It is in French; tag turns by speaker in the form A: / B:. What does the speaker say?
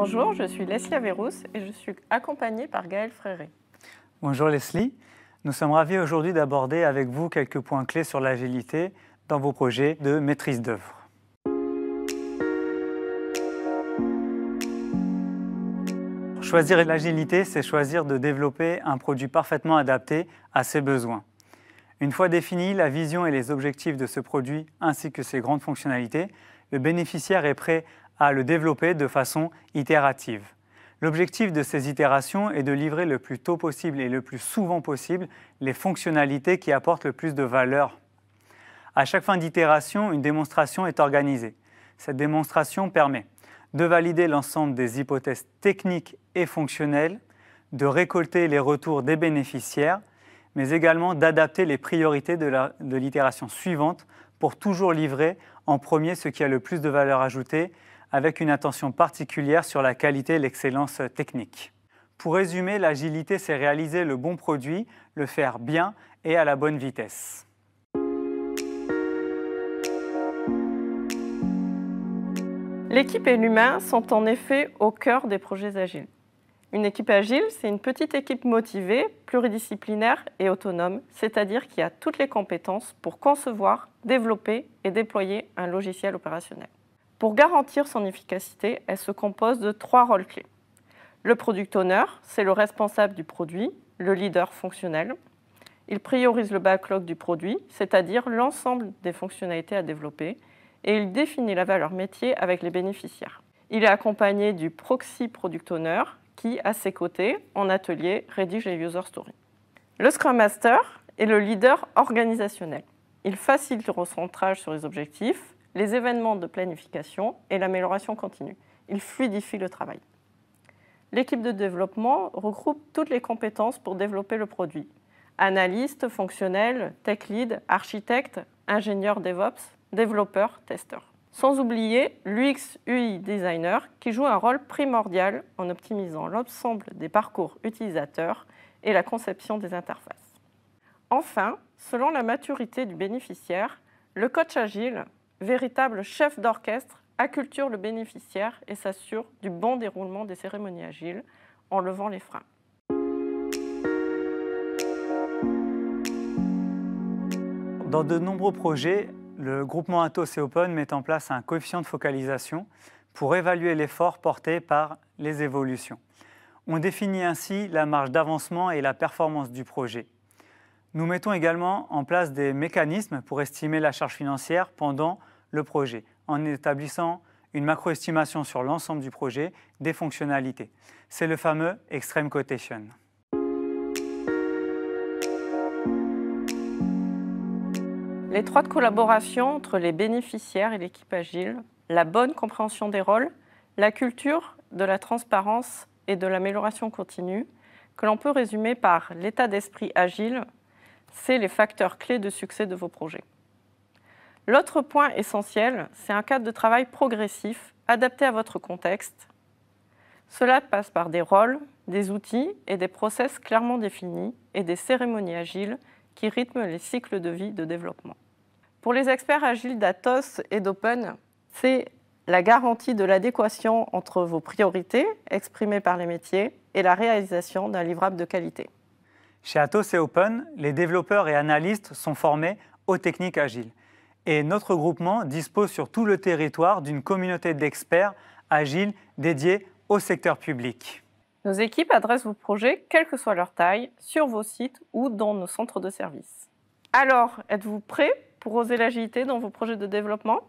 A: Bonjour, je suis Leslie Averrousse et je suis accompagnée par Gaël Fréré.
B: Bonjour Leslie, nous sommes ravis aujourd'hui d'aborder avec vous quelques points clés sur l'agilité dans vos projets de maîtrise d'œuvre. Choisir l'agilité, c'est choisir de développer un produit parfaitement adapté à ses besoins. Une fois définie la vision et les objectifs de ce produit ainsi que ses grandes fonctionnalités, le bénéficiaire est prêt à le développer de façon itérative. L'objectif de ces itérations est de livrer le plus tôt possible et le plus souvent possible les fonctionnalités qui apportent le plus de valeur. À chaque fin d'itération, une démonstration est organisée. Cette démonstration permet de valider l'ensemble des hypothèses techniques et fonctionnelles, de récolter les retours des bénéficiaires, mais également d'adapter les priorités de l'itération suivante pour toujours livrer en premier ce qui a le plus de valeur ajoutée, avec une attention particulière sur la qualité et l'excellence technique. Pour résumer, l'agilité, c'est réaliser le bon produit, le faire bien et à la bonne vitesse.
A: L'équipe et l'humain sont en effet au cœur des projets agiles. Une équipe agile, c'est une petite équipe motivée, pluridisciplinaire et autonome, c'est-à-dire qui a toutes les compétences pour concevoir, développer et déployer un logiciel opérationnel. Pour garantir son efficacité, elle se compose de 3 rôles clés. Le product owner, c'est le responsable du produit, le leader fonctionnel. Il priorise le backlog du produit, c'est-à-dire l'ensemble des fonctionnalités à développer, et il définit la valeur métier avec les bénéficiaires. Il est accompagné du proxy product owner qui, à ses côtés, en atelier, rédige les user stories. Le Scrum Master est le leader organisationnel. Il facilite le recentrage sur les objectifs, les événements de planification et l'amélioration continue. Il fluidifie le travail. L'équipe de développement regroupe toutes les compétences pour développer le produit. Analyste, fonctionnel, tech lead, architecte, ingénieur DevOps, développeur, testeur. Sans oublier l'UX UI designer qui joue un rôle primordial en optimisant l'ensemble des parcours utilisateurs et la conception des interfaces. Enfin, selon la maturité du bénéficiaire, le coach agile, véritable chef d'orchestre, acculture le bénéficiaire et s'assure du bon déroulement des cérémonies agiles en levant les freins.
B: Dans de nombreux projets, le groupement Atos et Open met en place un coefficient de focalisation pour évaluer l'effort porté par les évolutions. On définit ainsi la marge d'avancement et la performance du projet. Nous mettons également en place des mécanismes pour estimer la charge financière pendant le projet, en établissant une macro-estimation sur l'ensemble du projet des fonctionnalités. C'est le fameux Extreme Quotation.
A: L'étroite collaboration entre les bénéficiaires et l'équipe agile, la bonne compréhension des rôles, la culture de la transparence et de l'amélioration continue, que l'on peut résumer par l'état d'esprit agile, c'est les facteurs clés de succès de vos projets. L'autre point essentiel, c'est un cadre de travail progressif, adapté à votre contexte. Cela passe par des rôles, des outils et des process clairement définis et des cérémonies agiles qui rythment les cycles de vie de développement. Pour les experts agiles d'Atos et d'Open, c'est la garantie de l'adéquation entre vos priorités, exprimées par les métiers, et la réalisation d'un livrable de qualité.
B: Chez Atos et Open, les développeurs et analystes sont formés aux techniques agiles. Et notre groupement dispose sur tout le territoire d'une communauté d'experts agiles dédiés au secteur public.
A: Nos équipes adressent vos projets, quelle que soit leur taille, sur vos sites ou dans nos centres de services. Alors, êtes-vous prêts pour oser l'agilité dans vos projets de développement ?